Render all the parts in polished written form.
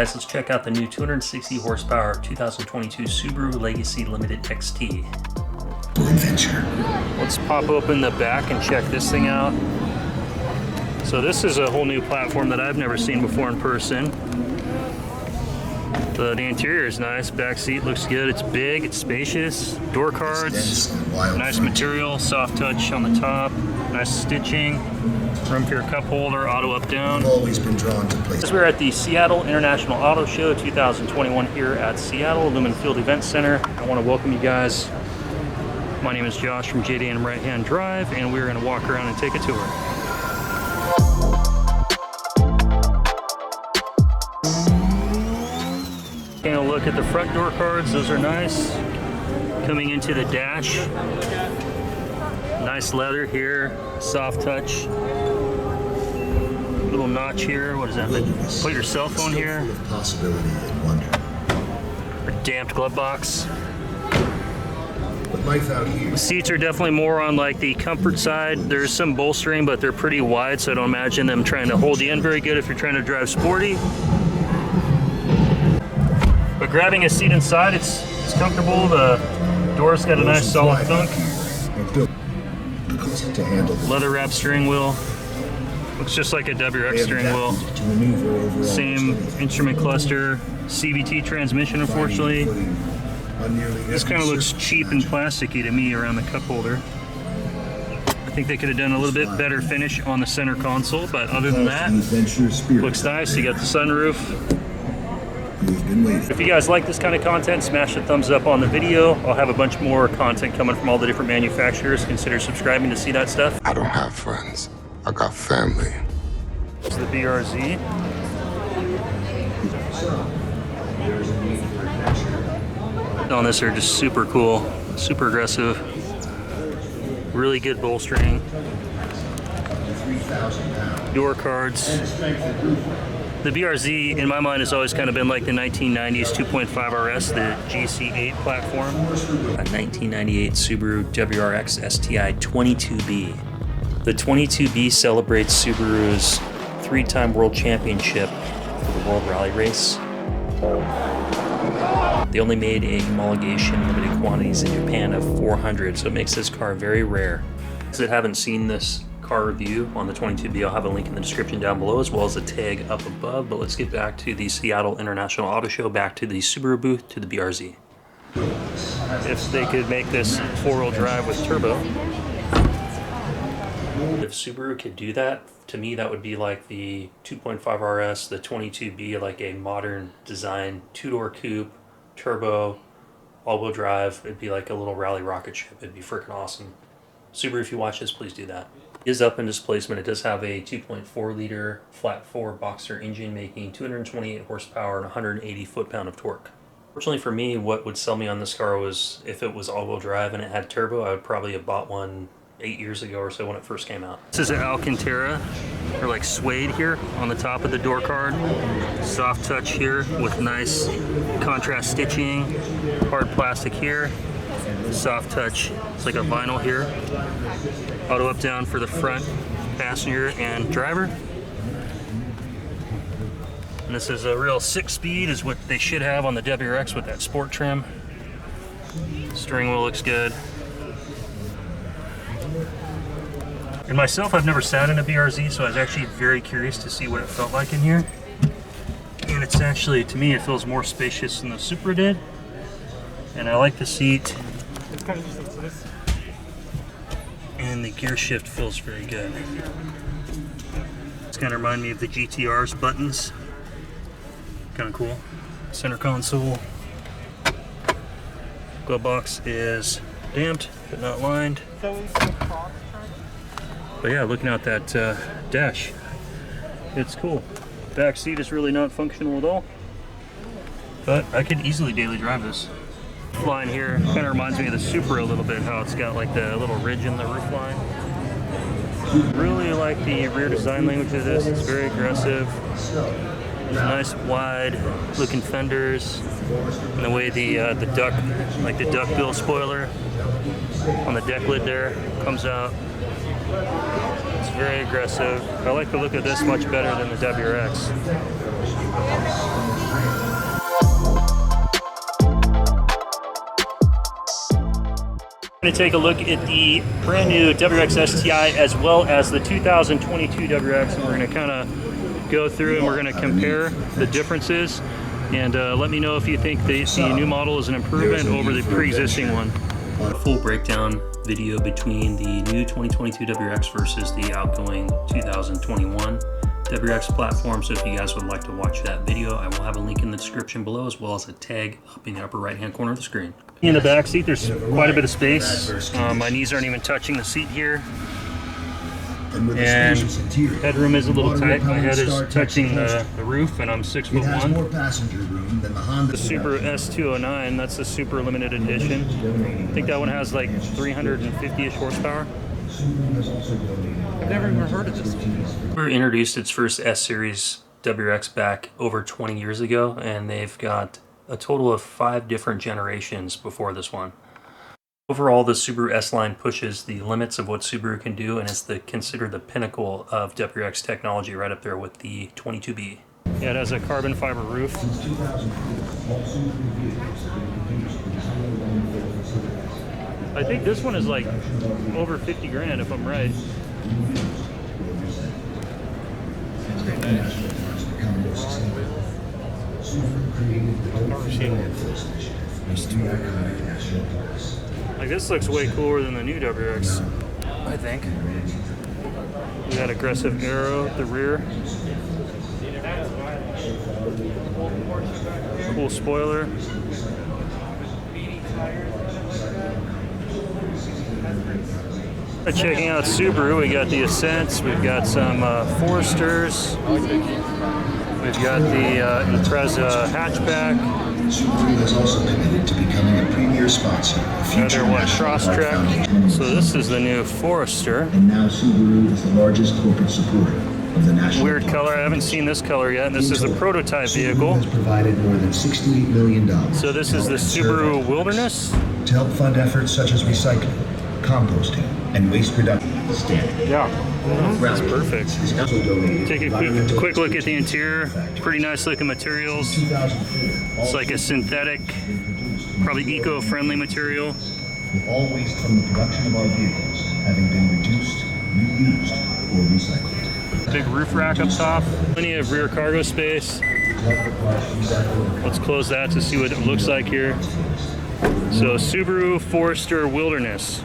Guys, let's check out the new 260 horsepower 2022 Subaru Legacy Limited XT. Adventure. Let's pop open the back and check this thing out. So this is a whole new platform that I've never seen before in person. The interior is nice, back seat looks good, it's big, it's spacious, door cards, nice material, soft touch on the top, nice stitching, room for your cup holder, auto up down. I've always been drawn to places. We're at the Seattle International Auto Show 2021 here at Seattle Lumen Field Event Center. I want to welcome you guys. My name is Josh from JD&M Right Hand Drive, and we're going to walk around and take a tour. Taking a look at the front door cards, those are nice. Coming into the dash, nice leather here, soft touch. Little notch here, what is that? Put your cell phone here. Possibility and wonder. A damped glove box. But life out here. The seats are definitely more on like the comfort side. There's some bolstering, but they're pretty wide, so I don't imagine them trying to hold you in very good if you're trying to drive sporty. But grabbing a seat inside, it's comfortable. The door's got a nice solid thunk. Leather wrap steering wheel. Looks just like a WRX steering wheel. Same instrument cluster. CVT transmission, unfortunately. This kind of looks cheap and plasticky to me around the cup holder. I think they could have done a little bit better finish on the center console, but other than that, looks nice. You got the sunroof. If you guys like this kind of content, smash the thumbs up on the video. I'll have a bunch more content coming from all the different manufacturers. Consider subscribing to see that stuff. I don't have friends. I got family. This is the BRZ. On this are just super cool, super aggressive, really good bolstering. Door cards. The BRZ, in my mind, has always kind of been like the 1990s 2.5 RS, the GC8 platform. A 1998 Subaru WRX STI 22B. The 22B celebrates Subaru's 3-time world championship for the World Rally Race. They only made a homologation limited quantities in Japan of 400, so it makes this car very rare. If you haven't seen this car review on the 22B, I'll have a link in the description down below as well as a tag up above. But let's get back to the Seattle International Auto Show, back to the Subaru booth, to the BRZ. If they could make this 4-wheel drive with turbo. If Subaru could do that, to me that would be like the 2.5 RS, the 22B, like a modern design 2-door coupe, turbo, all-wheel drive. It'd be like a little rally rocket ship. It'd be freaking awesome. Subaru, if you watch this, please do that. It is up in displacement. It does have a 2.4 liter flat 4 boxer engine making 228 horsepower and 180 foot-pound of torque. Fortunately for me, what would sell me on this car was if it was all-wheel drive and it had turbo, I would probably have bought one 8 years ago or so when it first came out. This is an Alcantara, or like suede here on the top of the door card. Soft touch here with nice contrast stitching. Hard plastic here. Soft touch, it's like a vinyl here. Auto up down for the front passenger and driver. And this is a real 6-speed is what they should have on the WRX with that sport trim. Steering wheel looks good. And myself, I've never sat in a BRZ, so I was actually very curious to see what it felt like in here. And it's actually, to me, it feels more spacious than the Supra did. And I like the seat. And the gear shift feels very good. It's kind of remind me of the GTR's buttons. Kind of cool. Center console. Glove box is damped, but not lined. But yeah, looking out that dash, it's cool. Back seat is really not functional at all, but I could easily daily drive this. Line here kind of reminds me of the Supra a little bit, how it's got like the little ridge in the roof line. Really like the rear design language of this. It's very aggressive. Nice wide looking fenders, and the way the duck, like the duckbill spoiler on the deck lid there, comes out. It's very aggressive. I like the look of this much better than the WRX. We're going to take a look at the brand new WRX STI as well as the 2022 WRX, and we're going to kind of go through and we're going to compare the differences, and let me know if you think the new model is an improvement over the pre-existing one. A full breakdown video between the new 2022 WRX versus the outgoing 2021 WRX platform, so if you guys would like to watch that video, I will have a link in the description below as well as a tag up in the upper right hand corner of the screen. In the back seat there's quite a bit of space. My knees aren't even touching the seat here, and headroom is a little tight. My head is touching the roof, and I'm 6'1". The Subaru S209, that's the super limited edition. I think that one has like 350-ish horsepower. I've never even heard of this one. Subaru introduced its first S-Series WRX back over 20 years ago, and they've got a total of 5 different generations before this one. Overall, the Subaru S-Line pushes the limits of what Subaru can do and is considered the pinnacle of WRX technology, right up there with the 22B. Yeah, it has a carbon fiber roof. I think this one is like over 50 grand if I'm right. Like, this looks way cooler than the new WRX, I think. We got aggressive arrow at the rear. Cool spoiler. Checking out Subaru, we got the Ascents, we've got some Foresters, we've got the Impreza hatchback. Subaru has also committed to becoming a premier sponsor of future Crosstrek. So this is the new Forester. And now Subaru is the largest corporate supporter of the national. Weird color. I haven't seen this color yet. This is the prototype vehicle. Has provided more than $68 million. So this is the Subaru Wilderness to help fund efforts such as recycling, composting, and waste reduction. Yeah, that's perfect. Take a quick look at the interior. Pretty nice looking materials. It's like a synthetic, probably eco-friendly material. With all waste from the production of our vehicles having been reduced, reused, or recycled. Big roof rack up top. Plenty of rear cargo space. Let's close that to see what it looks like here. So Subaru Forester Wilderness.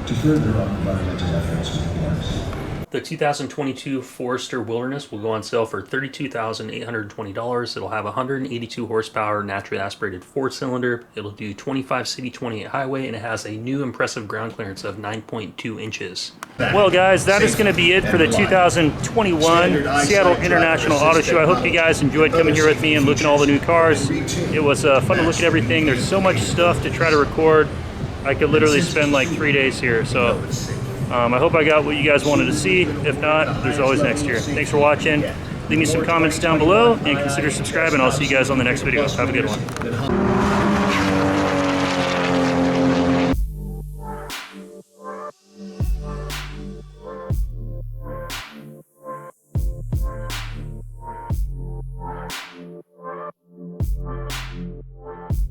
To further our environmental efforts with cars. The 2022 Forester Wilderness will go on sale for $32,820. It'll have 182 horsepower, naturally aspirated 4-cylinder. It'll do 25 city, 28 highway, and it has a new impressive ground clearance of 9.2 inches. Well, guys, that is going to be it for the 2021 Seattle International Auto Show. I hope you guys enjoyed coming here with me and looking at all the new cars. It was fun to look at everything. There's so much stuff to try to record. I could literally spend like 3 days here, so I hope I got what you guys wanted to see. If not, there's always next year. Thanks for watching. Leave me some comments down below and consider subscribing. I'll see you guys on the next video. Have a good one.